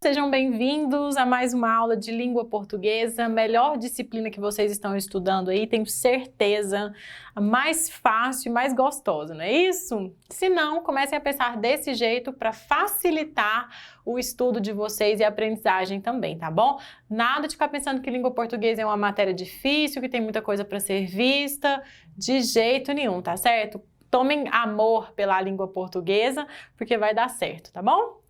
sejam bem-vindos a mais uma aula de língua portuguesa, melhor disciplina que vocês estão estudando aí, tenho certeza, a mais fácil e mais gostosa, não é isso? Se não, comecem a pensar desse jeito para facilitar o estudo de vocês e a aprendizagem também, tá bom? Nada de ficar pensando que língua portuguesa é uma matéria difícil, que tem muita coisa para ser vista, de jeito nenhum, tá certo? Tomem amor pela língua portuguesa, porque vai dar certo, tá bom?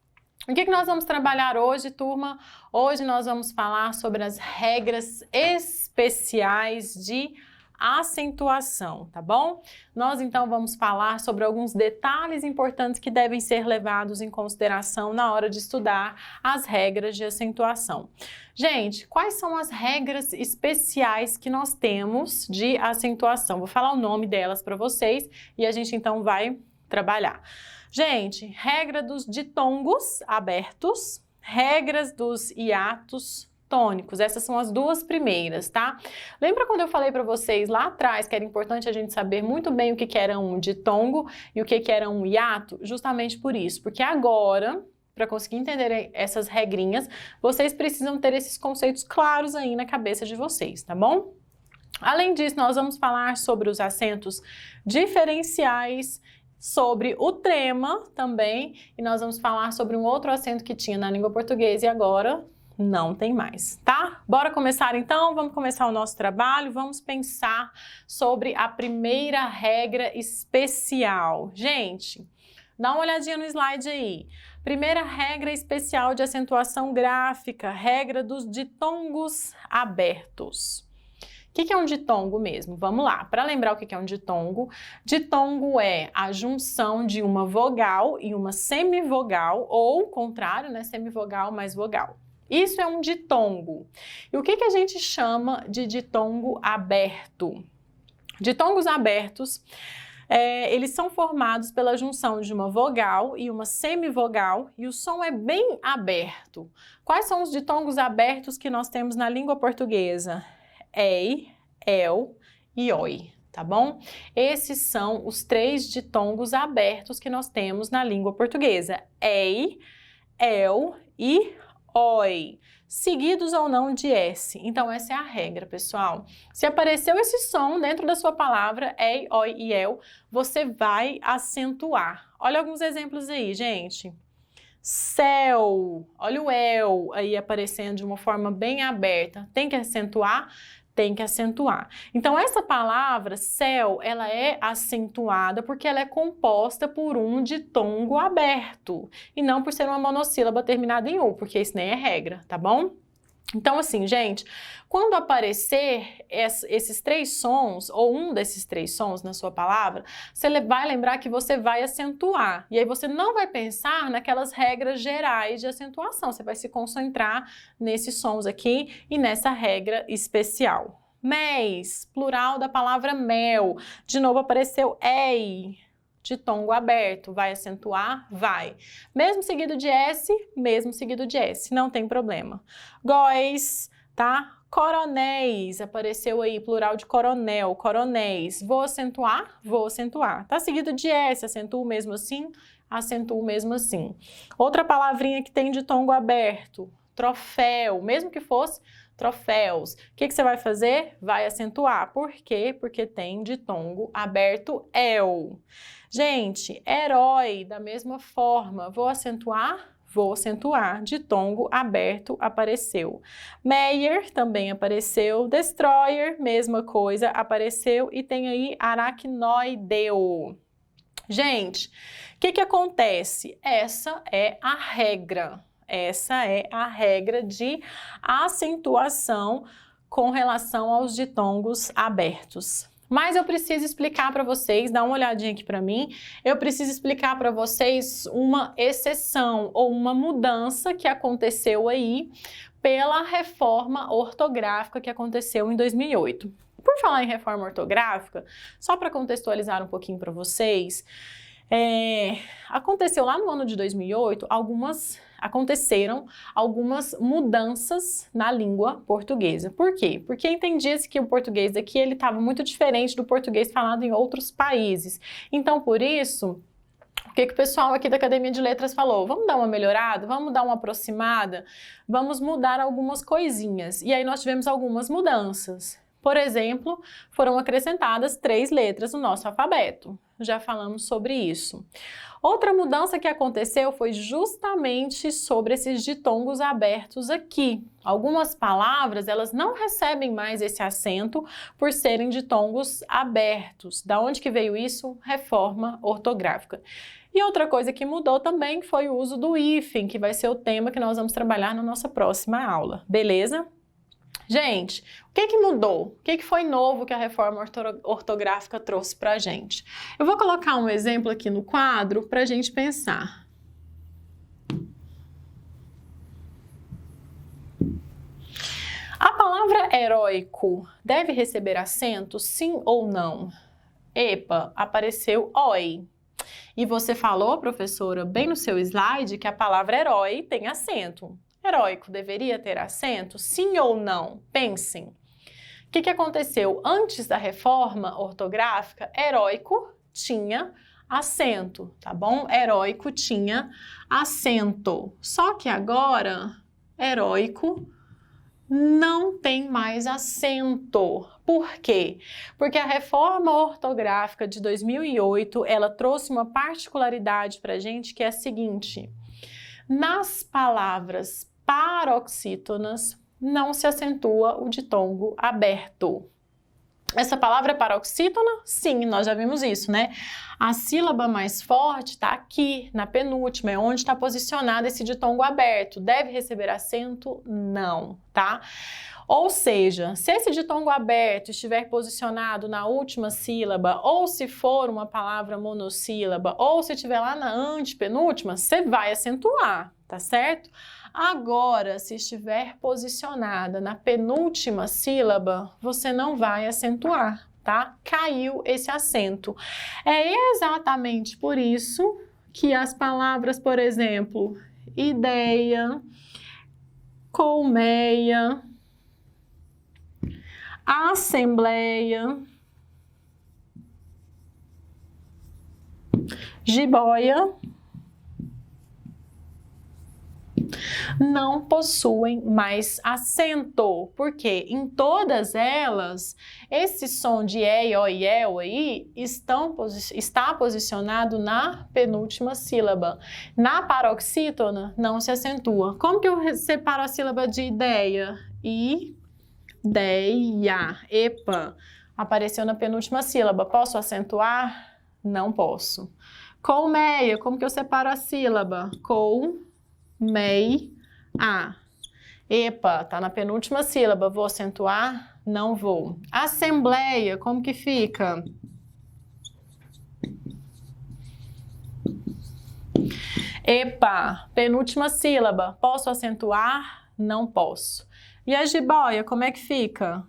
O que nós vamos trabalhar hoje, turma? Hoje nós vamos falar sobre as regras especiais de acentuação, tá bom? Nós então vamos falar sobre alguns detalhes importantes que devem ser levados em consideração na hora de estudar as regras de acentuação. Gente, quais são as regras especiais que nós temos de acentuação? Vou falar o nome delas para vocês e a gente então vai trabalhar. Gente, regra dos ditongos abertos, regras dos hiatos tônicos, essas são as duas primeiras, tá? Lembra quando eu falei para vocês lá atrás que era importante a gente saber muito bem o que era um ditongo e o que era um hiato? Justamente por isso, porque agora, para conseguir entender essas regrinhas, vocês precisam ter esses conceitos claros aí na cabeça de vocês, tá bom? Além disso, nós vamos falar sobre os acentos diferenciais, sobre o trema também, e nós vamos falar sobre um outro acento que tinha na língua portuguesa e agora não tem mais, tá? Bora começar então? Vamos começar o nosso trabalho, vamos pensar sobre a primeira regra especial. Gente, dá uma olhadinha no slide aí. Primeira regra especial de acentuação gráfica, regra dos ditongos abertos. O que é um ditongo mesmo? Vamos lá, para lembrar o que é um ditongo, ditongo é a junção de uma vogal e uma semivogal, ou o contrário, né? Semivogal mais vogal. Isso é um ditongo. E o que a gente chama de ditongo aberto? Ditongos abertos, eles são formados pela junção de uma vogal e uma semivogal e o som é bem aberto. Quais são os ditongos abertos que nós temos na língua portuguesa? Ei, el e oi, tá bom? Esses são os três ditongos abertos que nós temos na língua portuguesa. Ei, el e oi, seguidos ou não de S. Então essa é a regra, pessoal. Se apareceu esse som dentro da sua palavra, ei, oi e el, você vai acentuar. Olha alguns exemplos aí, gente. Céu, olha o el aí aparecendo de uma forma bem aberta. Tem que acentuar? Tem que acentuar. Então essa palavra, céu, ela é acentuada porque ela é composta por um ditongo aberto e não por ser uma monossílaba terminada em U, porque isso nem é regra, tá bom? Então assim, gente, quando aparecer esses três sons, ou um desses três sons na sua palavra, você vai lembrar que você vai acentuar. E aí você não vai pensar naquelas regras gerais de acentuação, você vai se concentrar nesses sons aqui e nessa regra especial. Mês, plural da palavra mel. De novo apareceu ei. Ditongo aberto, vai acentuar? Vai. Mesmo seguido de S, mesmo seguido de S, não tem problema. Góis, tá? Coronéis, apareceu aí, plural de coronel, coronéis. Vou acentuar? Vou acentuar. Tá seguido de S, acentuo mesmo assim? Acentuo mesmo assim. Outra palavrinha que tem ditongo aberto, troféu, mesmo que fosse troféus. O que você vai fazer? Vai acentuar. Por quê? Porque tem ditongo aberto el. Gente, herói, da mesma forma, vou acentuar? Vou acentuar. Ditongo aberto apareceu. Meyer também apareceu. Destroyer, mesma coisa, apareceu. E tem aí aracnoideu. Gente, o que acontece? Essa é a regra. Essa é a regra de acentuação com relação aos ditongos abertos. Mas eu preciso explicar para vocês, dá uma olhadinha aqui para mim, eu preciso explicar para vocês uma exceção ou uma mudança que aconteceu aí pela reforma ortográfica que aconteceu em 2008. Por falar em reforma ortográfica, só para contextualizar um pouquinho para vocês, aconteceu lá no ano de 2008 aconteceram algumas mudanças na língua portuguesa. Por quê? Porque entendia-se que o português aqui ele estava muito diferente do português falado em outros países. Então, por isso, o que o pessoal aqui da Academia de Letras falou? Vamos dar uma melhorada? Vamos dar uma aproximada? Vamos mudar algumas coisinhas. E aí nós tivemos algumas mudanças. Por exemplo, foram acrescentadas 3 letras no nosso alfabeto. Já falamos sobre isso. Outra mudança que aconteceu foi justamente sobre esses ditongos abertos aqui. Algumas palavras, elas não recebem mais esse acento por serem ditongos abertos. Da onde que veio isso? Reforma ortográfica. E outra coisa que mudou também foi o uso do hífen, que vai ser o tema que nós vamos trabalhar na nossa próxima aula. Beleza? Gente, o que mudou? O que foi novo que a reforma ortográfica trouxe para a gente? Eu vou colocar um exemplo aqui no quadro para a gente pensar. A palavra heróico deve receber acento, sim ou não? Epa, apareceu oi. E você falou, professora, bem no seu slide, que a palavra herói tem acento. Heróico deveria ter acento? Sim ou não? Pensem. O que aconteceu? Antes da reforma ortográfica, heróico tinha acento, tá bom? Heróico tinha acento. Só que agora, heróico não tem mais acento. Por quê? Porque a reforma ortográfica de 2008, ela trouxe uma particularidade pra gente que é a seguinte: nas palavras paroxítonas não se acentua o ditongo aberto. Essa palavra é paroxítona? Sim, nós já vimos isso, né? A sílaba mais forte está aqui, na penúltima, é onde está posicionado esse ditongo aberto. Deve receber acento? Não, tá? Ou seja, se esse ditongo aberto estiver posicionado na última sílaba, ou se for uma palavra monossílaba, ou se estiver lá na antepenúltima, você vai acentuar, tá certo? Agora, se estiver posicionada na penúltima sílaba, você não vai acentuar, tá? Caiu esse acento. É exatamente por isso que as palavras, por exemplo, ideia, colmeia, assembleia, jiboia, não possuem mais acento, porque em todas elas, esse som de e, o e, o aí está posicionado na penúltima sílaba. Na paroxítona, não se acentua. Como que eu separo a sílaba de ideia? Ideia. Epa, apareceu na penúltima sílaba. Posso acentuar? Não posso. Colmeia, como que eu separo a sílaba? Colmeia. Epa, tá na penúltima sílaba. Vou acentuar? Não vou. Assembleia, como que fica? Epa, penúltima sílaba. Posso acentuar? Não posso. E a jiboia, como é que fica?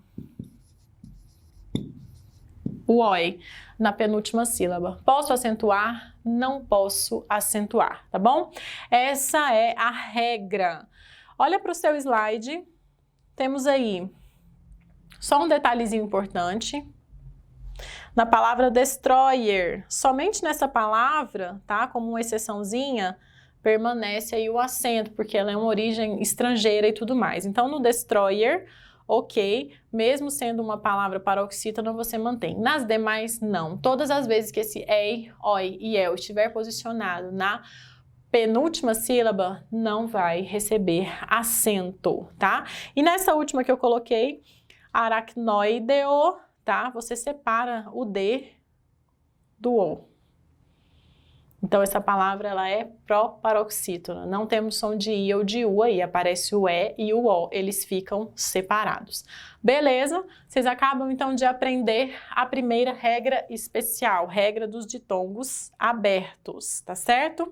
O oi, na penúltima sílaba. Posso acentuar? Não posso acentuar, tá bom? Essa é a regra. Olha para o seu slide. Temos aí só um detalhezinho importante. Na palavra destroyer, somente nessa palavra, tá? Como uma exceçãozinha, permanece aí o acento, porque ela é uma origem estrangeira e tudo mais. Então, no destroyer, ok, mesmo sendo uma palavra paroxítona, você mantém. Nas demais, não. Todas as vezes que esse ei, oi e el estiver posicionado na penúltima sílaba, não vai receber acento, tá? E nessa última que eu coloquei, aracnoideo, tá? Você separa o D do O. Então, essa palavra, ela é proparoxítona. Não temos som de I ou de U aí, aparece o E e o O, eles ficam separados. Beleza? Vocês acabam, então, de aprender a primeira regra especial, regra dos ditongos abertos, tá certo?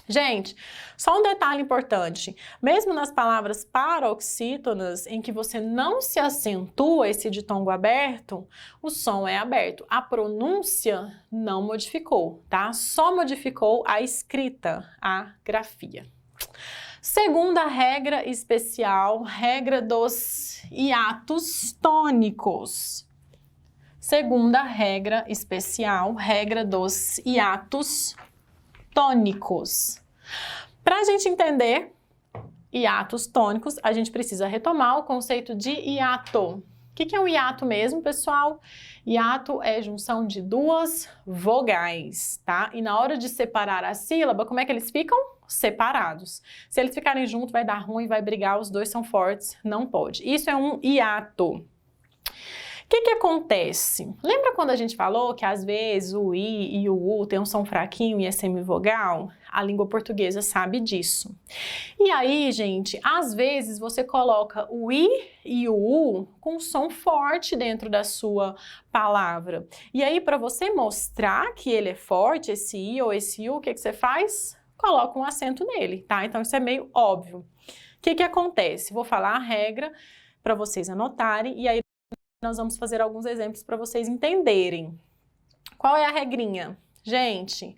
Gente, só um detalhe importante, mesmo nas palavras paroxítonas, em que você não se acentua esse ditongo aberto, o som é aberto. A pronúncia não modificou, tá? Só modificou a escrita, a grafia. Segunda regra especial, regra dos hiatos tônicos. Segunda regra especial, regra dos hiatos tônicos. Para a gente entender hiatos tônicos, a gente precisa retomar o conceito de hiato. O que é um hiato mesmo, pessoal? Hiato é junção de duas vogais, tá? E na hora de separar a sílaba, como é que eles ficam? Separados. Se eles ficarem juntos, vai dar ruim, vai brigar, os dois são fortes, não pode. Isso é um hiato. O que acontece? Lembra quando a gente falou que às vezes o I e o U tem um som fraquinho e é semivogal? A língua portuguesa sabe disso. E aí, gente, às vezes você coloca o I e o U com som forte dentro da sua palavra. E aí, para você mostrar que ele é forte, esse I ou esse U, o que você faz? Coloca um acento nele, tá? Então, isso é meio óbvio. O que acontece? Vou falar a regra para vocês anotarem e aí nós vamos fazer alguns exemplos para vocês entenderem. Qual é a regrinha? Gente,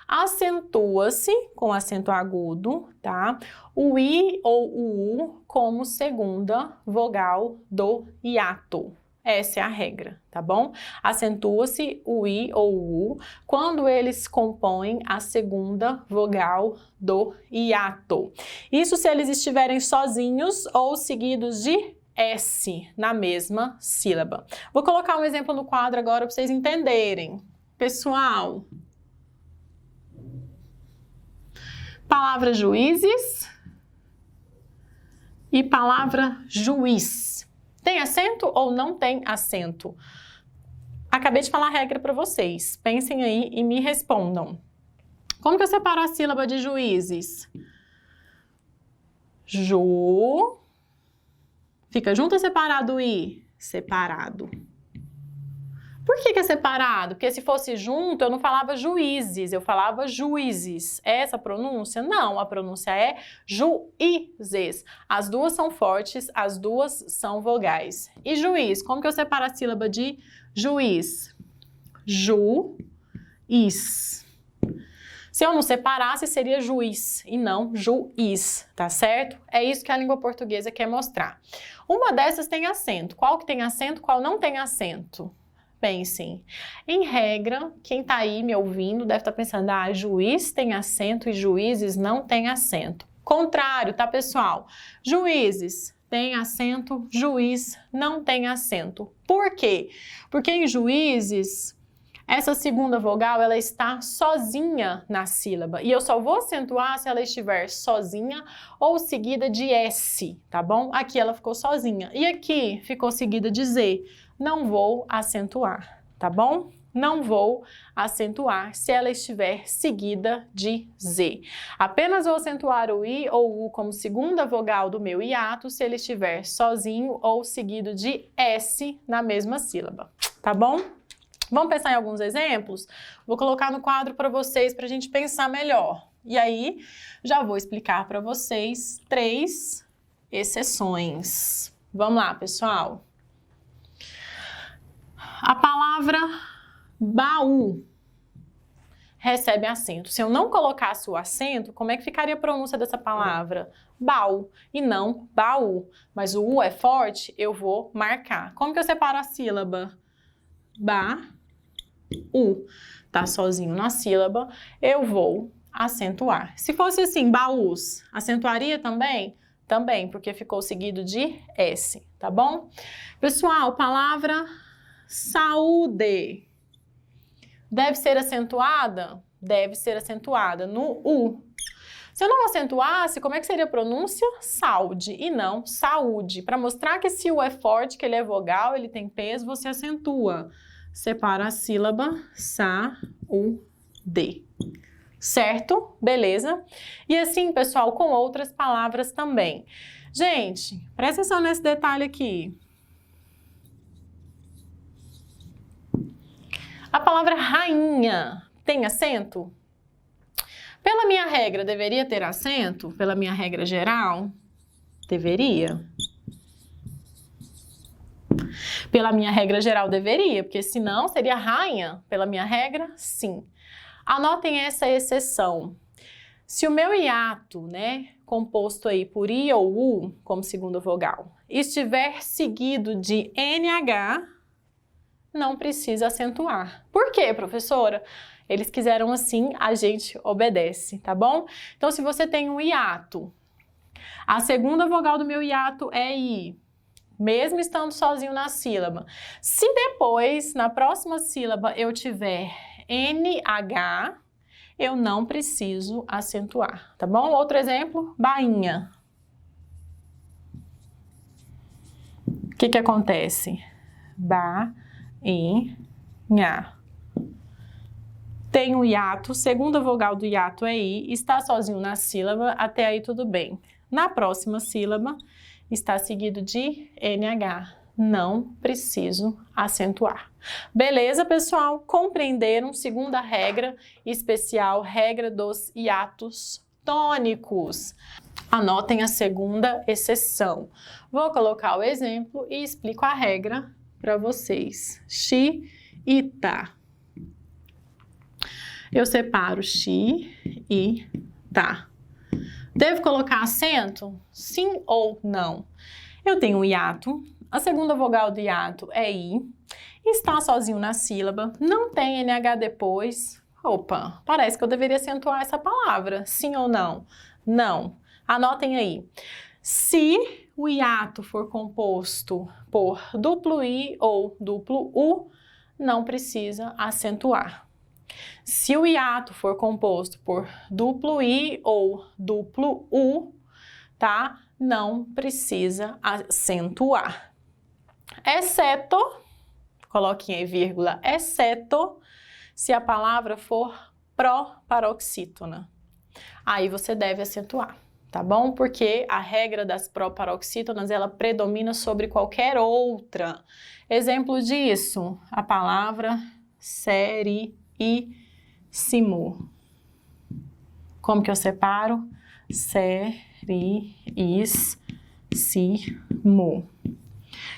acentua-se com acento agudo, tá? O I ou o U como segunda vogal do hiato. Essa é a regra, tá bom? Acentua-se o I ou o U quando eles compõem a segunda vogal do hiato. Isso se eles estiverem sozinhos ou seguidos de S na mesma sílaba. Vou colocar um exemplo no quadro agora para vocês entenderem. Pessoal, palavra juízes e palavra juiz. Tem acento ou não tem acento? Acabei de falar a regra para vocês. Pensem aí e me respondam. Como que eu separo a sílaba de juízes? Ju. Fica junto ou separado o I? Separado. Por que é separado? Porque se fosse junto, eu não falava juízes, eu falava juízes. É essa a pronúncia? Não, a pronúncia é juízes. As duas são fortes, as duas são vogais. E juiz? Como que eu separo a sílaba de juiz? Juiz. Se eu não separasse, seria juiz e não juiz, tá certo? É isso que a língua portuguesa quer mostrar. Uma dessas tem acento. Qual que tem acento, qual não tem acento? Pensem. Em regra, quem tá aí me ouvindo deve estar pensando, ah, juiz tem acento e juízes não tem acento. Contrário, tá, pessoal? Juízes tem acento, juiz não tem acento. Por quê? Porque em juízes, essa segunda vogal, ela está sozinha na sílaba. E eu só vou acentuar se ela estiver sozinha ou seguida de S, tá bom? Aqui ela ficou sozinha. E aqui ficou seguida de Z. Não vou acentuar, tá bom? Não vou acentuar se ela estiver seguida de Z. Apenas vou acentuar o I ou o U como segunda vogal do meu hiato se ele estiver sozinho ou seguido de S na mesma sílaba, tá bom? Vamos pensar em alguns exemplos? Vou colocar no quadro para vocês para a gente pensar melhor. E aí, já vou explicar para vocês 3 exceções. Vamos lá, pessoal. A palavra baú recebe acento. Se eu não colocasse o acento, como é que ficaria a pronúncia dessa palavra? Baú e não baú. Mas o U é forte, eu vou marcar. Como que eu separo a sílaba? U tá sozinho na sílaba, eu vou acentuar. Se fosse assim, baús, acentuaria também? Também, porque ficou seguido de S, tá bom? Pessoal, palavra saúde. Deve ser acentuada? Deve ser acentuada no U. Se eu não acentuasse, como é que seria a pronúncia? Saúde e não saúde. Para mostrar que esse U é forte, que ele é vogal, ele tem peso, você acentua. Separa a sílaba sa-u-de. Certo? Beleza? E assim, pessoal, com outras palavras também. Gente, presta atenção nesse detalhe aqui. A palavra rainha tem acento? Pela minha regra, deveria ter acento? Pela minha regra geral? Deveria. Pela minha regra geral, deveria, porque senão seria rainha. Pela minha regra, sim. Anotem essa exceção. Se o meu hiato, né, composto aí por I ou U, como segunda vogal, estiver seguido de NH, não precisa acentuar. Por quê, professora? Eles quiseram assim, a gente obedece, tá bom? Então, se você tem um hiato, a segunda vogal do meu hiato é I, mesmo estando sozinho na sílaba. Se depois, na próxima sílaba, eu tiver NH, eu não preciso acentuar, tá bom? Outro exemplo, bainha. O que acontece? Bainha. Tem um hiato, segunda vogal do hiato é I, está sozinho na sílaba, até aí tudo bem. Na próxima sílaba, está seguido de NH. Não preciso acentuar. Beleza, pessoal? Compreenderam? Segunda regra especial, regra dos hiatos tônicos. Anotem a segunda exceção. Vou colocar o exemplo e explico a regra para vocês. Xi e tá. Eu separo xi e tá. Devo colocar acento? Sim ou não? Eu tenho um hiato, a segunda vogal do hiato é I, está sozinho na sílaba, não tem NH depois. Opa, parece que eu deveria acentuar essa palavra, sim ou não? Não. Anotem aí. Se o hiato for composto por duplo I ou duplo U, não precisa acentuar. Se o hiato for composto por duplo I ou duplo U, tá? Não precisa acentuar. Exceto, coloquem aí vírgula, exceto se a palavra for proparoxítona. Aí você deve acentuar, tá bom? Porque a regra das proparoxítonas, ela predomina sobre qualquer outra. Exemplo disso, a palavra seríssimo. Como que eu separo? Seríssimo.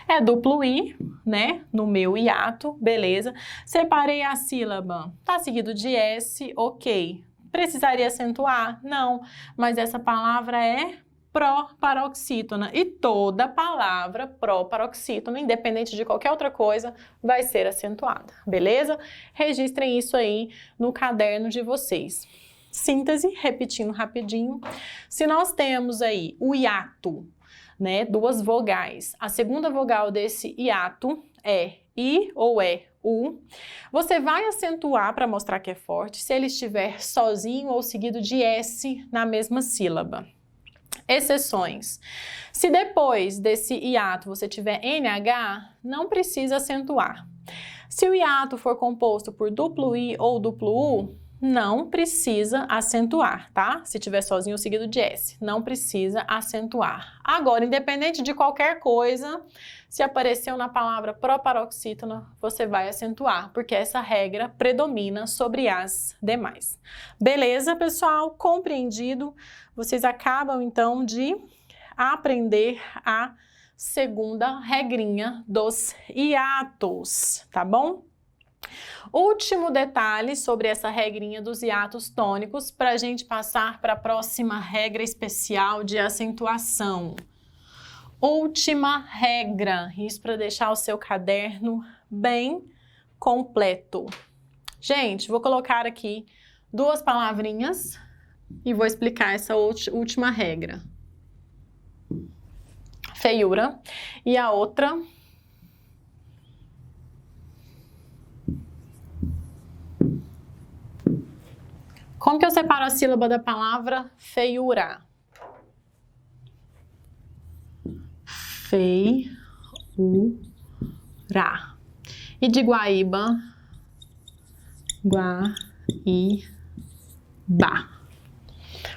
É duplo I, né? No meu hiato, beleza. Separei a sílaba. Tá seguido de S, ok. Precisaria acentuar? Não. Mas essa palavra é proparoxítona. E toda palavra proparoxítona, independente de qualquer outra coisa, vai ser acentuada, beleza? Registrem isso aí no caderno de vocês. Síntese, repetindo rapidinho. Se nós temos aí o hiato, né, duas vogais, a segunda vogal desse hiato é I ou é U, você vai acentuar para mostrar que é forte se ele estiver sozinho ou seguido de S na mesma sílaba. Exceções. Se depois desse hiato você tiver NH, não precisa acentuar. Se o hiato for composto por duplo I ou duplo U, não precisa acentuar, tá? Se tiver sozinho ou seguido de S, não precisa acentuar. Agora, independente de qualquer coisa, se apareceu na palavra proparoxítona, você vai acentuar, porque essa regra predomina sobre as demais. Beleza, pessoal? Compreendido? Vocês acabam, então, de aprender a segunda regrinha dos hiatos, tá bom? Último detalhe sobre essa regrinha dos hiatos tônicos para a gente passar para a próxima regra especial de acentuação. Última regra, isso para deixar o seu caderno bem completo. Gente, vou colocar aqui duas palavrinhas e vou explicar essa última regra. Feiura e a outra... Como que eu separo a sílaba da palavra feiura? Feiura. E de Guaíba? Guaíba.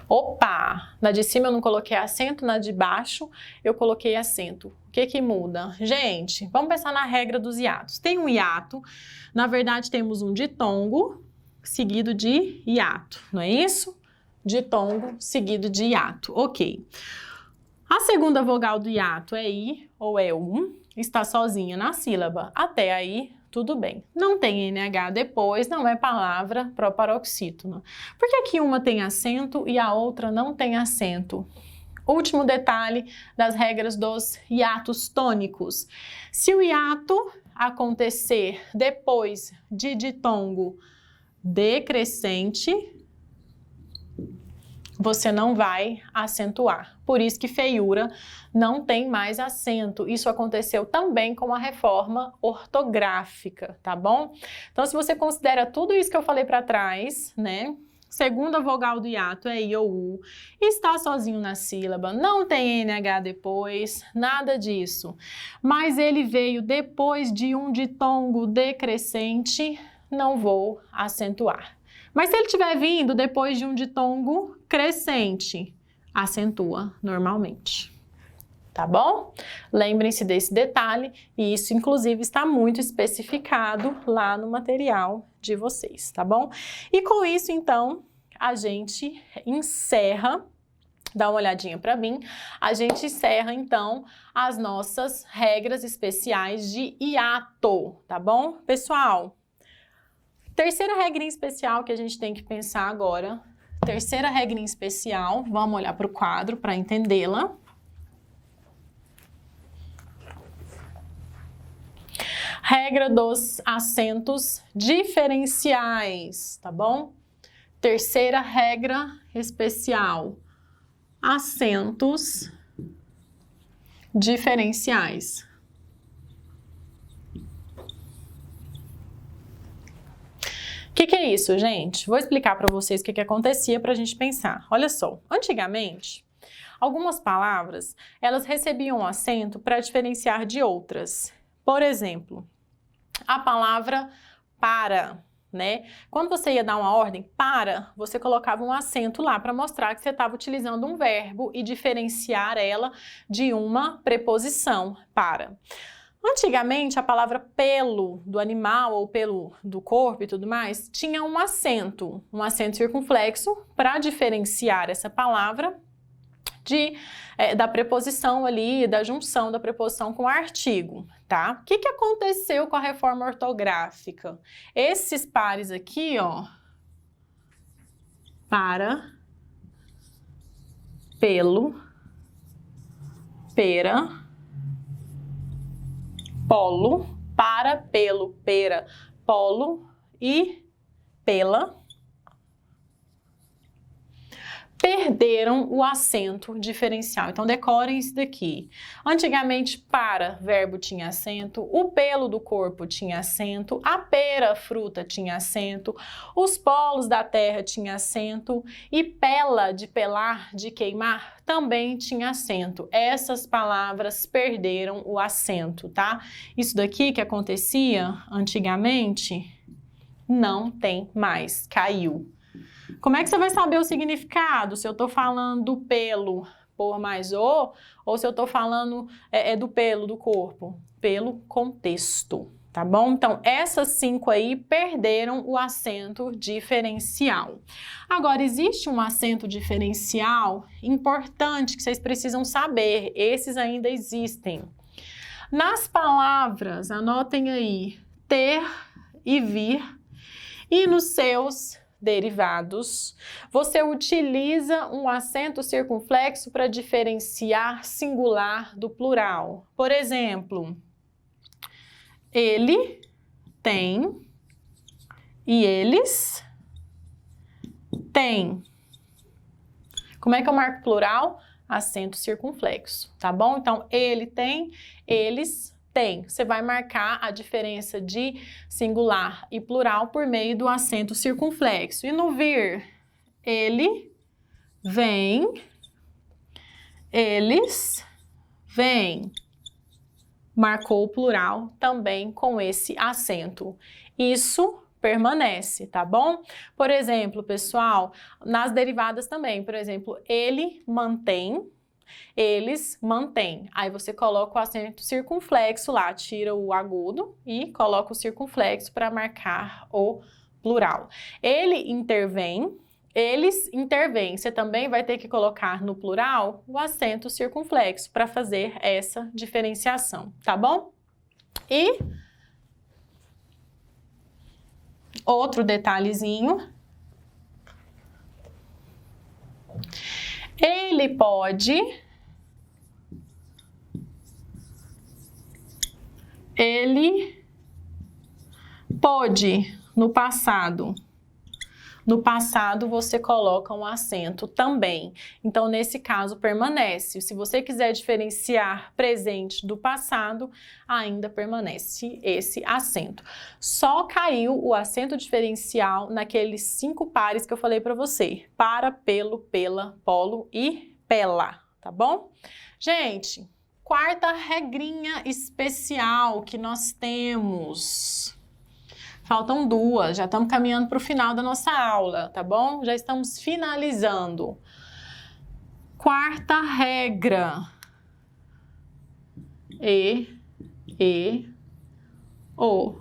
Opa! Na de cima eu não coloquei acento, na de baixo eu coloquei acento. O que que muda? Gente, vamos pensar na regra dos hiatos. Tem um hiato, na verdade temos um ditongo seguido de hiato, não é isso? Ditongo seguido de hiato, ok. A segunda vogal do hiato é I ou é U, está sozinha na sílaba. Até aí, tudo bem. Não tem NH depois, não é palavra proparoxítona. Por que que uma tem acento e a outra não tem acento? Último detalhe das regras dos hiatos tônicos. Se o hiato acontecer depois de ditongo decrescente, você não vai acentuar. Por isso que feiura não tem mais acento. Isso aconteceu também com a reforma ortográfica, tá bom? Então, se você considera tudo isso que eu falei para trás, né? Segunda vogal do hiato é I ou U, está sozinho na sílaba, não tem NH depois, nada disso. Mas ele veio depois de um ditongo decrescente, não vou acentuar. Mas se ele estiver vindo depois de um ditongo crescente, acentua normalmente. Tá bom? Lembrem-se desse detalhe, e isso inclusive está muito especificado lá no material de vocês, tá bom? E com isso, então, a gente encerra, dá uma olhadinha para mim, a gente encerra, então, as nossas regras especiais de hiato, tá bom? Pessoal, terceira regrinha especial que a gente tem que pensar agora, terceira regrinha especial, vamos olhar para o quadro para entendê-la. Regra dos acentos diferenciais, tá bom? Terceira regra especial, acentos diferenciais. O que é isso, gente? Vou explicar para vocês o que acontecia para a gente pensar. Olha só, antigamente, algumas palavras, elas recebiam um acento para diferenciar de outras. Por exemplo, a palavra para, né? Quando você ia dar uma ordem para, você colocava um acento lá para mostrar que você estava utilizando um verbo e diferenciar ela de uma preposição, para. Antigamente, a palavra pelo do animal ou pelo do corpo e tudo mais, tinha um acento circunflexo para diferenciar essa palavra da preposição ali, da junção da preposição com o artigo, tá? O que aconteceu com a reforma ortográfica? Esses pares aqui, ó, para, pelo, pera, polo, para, pelo, pera, polo e pela, perderam o acento diferencial. Então, decorem isso daqui. Antigamente, para, verbo tinha acento, o pelo do corpo tinha acento, a pera, fruta, tinha acento, os polos da terra tinha acento e pela, de pelar, de queimar, também tinha acento. Essas palavras perderam o acento, tá? Isso daqui que acontecia antigamente, não tem mais, caiu. Como é que você vai saber o significado? Se eu tô falando pelo por mais ou se eu tô falando do pelo do corpo? Pelo contexto, tá bom? Então, essas 5 aí perderam o acento diferencial. Agora, existe um acento diferencial importante que vocês precisam saber. Esses ainda existem. Nas palavras, anotem aí, ter e vir, e nos seus derivados, você utiliza um acento circunflexo para diferenciar singular do plural. Por exemplo, ele tem e eles têm. Como é que eu marco plural? Acento circunflexo, tá bom? Então, ele tem, eles têm. Você vai marcar a diferença de singular e plural por meio do acento circunflexo. E no vir, ele vem, eles vêm. Marcou o plural também com esse acento. Isso permanece, tá bom? Por exemplo, pessoal, nas derivadas também, por exemplo, ele mantém, eles mantêm. Aí você coloca o acento circunflexo lá, tira o agudo e coloca o circunflexo para marcar o plural. Ele intervém, eles intervêm. Você também vai ter que colocar no plural o acento circunflexo para fazer essa diferenciação, tá bom? E outro detalhezinho. Ele pode, ele Pôde, no passado. No passado, você coloca um acento também. Então, nesse caso, permanece. Se você quiser diferenciar presente do passado, ainda permanece esse acento. Só caiu o acento diferencial naqueles 5 pares que eu falei para você. Para, pelo, pela, polo e pela, tá bom? Gente, quarta regrinha especial que nós temos. Faltam 2, já estamos caminhando para o final da nossa aula, tá bom? Já estamos finalizando. Quarta regra. O.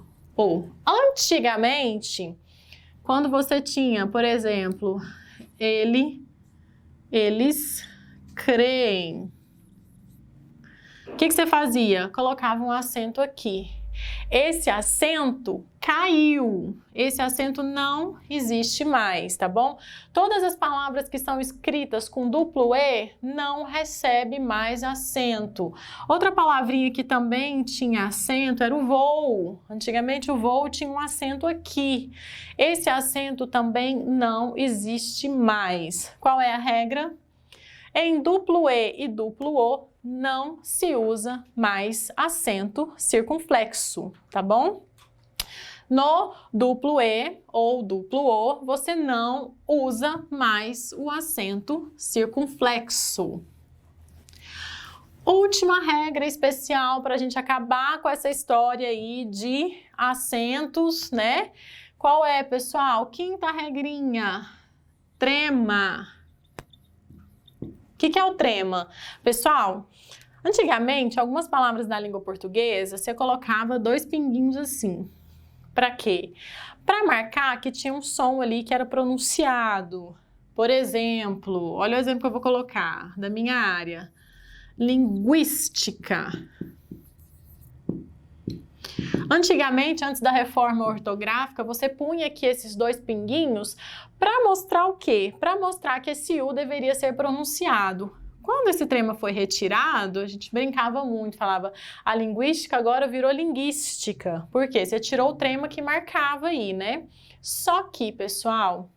Antigamente, quando você tinha, por exemplo, eles creem. O que você fazia? Colocava um acento aqui. Esse acento caiu, esse acento não existe mais, tá bom? Todas as palavras que são escritas com duplo E não recebe mais acento. Outra palavrinha que também tinha acento era o voo. Antigamente o voo tinha um acento aqui. Esse acento também não existe mais. Qual é a regra? Em duplo E e duplo O, não se usa mais acento circunflexo, tá bom? No duplo E ou duplo O, você não usa mais o acento circunflexo. Última regra especial para a gente acabar com essa história aí de acentos, né? Qual é, pessoal? Quinta regrinha, trema. O que é o trema? Pessoal, antigamente, algumas palavras da língua portuguesa, você colocava 2 pinguinhos assim. Para quê? Para marcar que tinha um som ali que era pronunciado. Por exemplo, olha o exemplo que eu vou colocar da minha área. Linguística. Antigamente, antes da reforma ortográfica, você punha aqui esses 2 pinguinhos para mostrar o quê? Para mostrar que esse U deveria ser pronunciado. Quando esse trema foi retirado, a gente brincava muito, falava a linguística agora virou linguística. Por quê? Você tirou o trema que marcava aí, né? Só que, pessoal,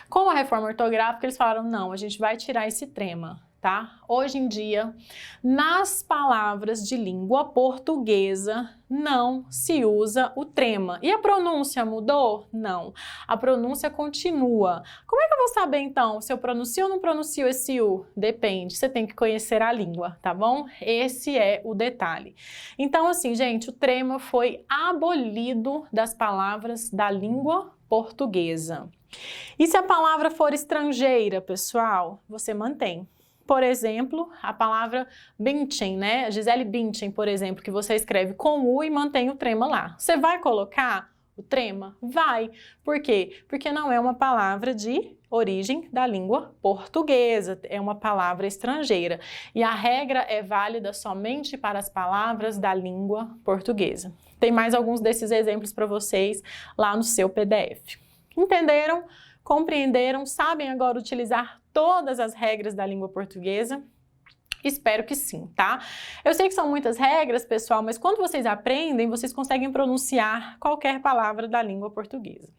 com a reforma ortográfica, eles falaram, não, a gente vai tirar esse trema. Tá? Hoje em dia, nas palavras de língua portuguesa, não se usa o trema. E a pronúncia mudou? Não. A pronúncia continua. Como é que eu vou saber, então, se eu pronuncio ou não pronuncio esse U? Depende, você tem que conhecer a língua, tá bom? Esse é o detalhe. Então, assim, gente, o trema foi abolido das palavras da língua portuguesa. E se a palavra for estrangeira, pessoal, você mantém. Por exemplo, a palavra Bündchen, né? Gisele Bündchen, por exemplo, que você escreve com U e mantém o trema lá. Você vai colocar o trema? Vai. Por quê? Porque não é uma palavra de origem da língua portuguesa, é uma palavra estrangeira. E a regra é válida somente para as palavras da língua portuguesa. Tem mais alguns desses exemplos para vocês lá no seu PDF. Entenderam? Compreenderam? Sabem agora utilizar todas as regras da língua portuguesa? Espero que sim, tá? Eu sei que são muitas regras, pessoal, mas quando vocês aprendem, vocês conseguem pronunciar qualquer palavra da língua portuguesa.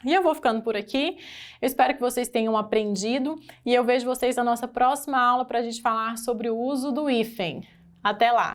E eu vou ficando por aqui, eu espero que vocês tenham aprendido e eu vejo vocês na nossa próxima aula para a gente falar sobre o uso do hífen. Até lá!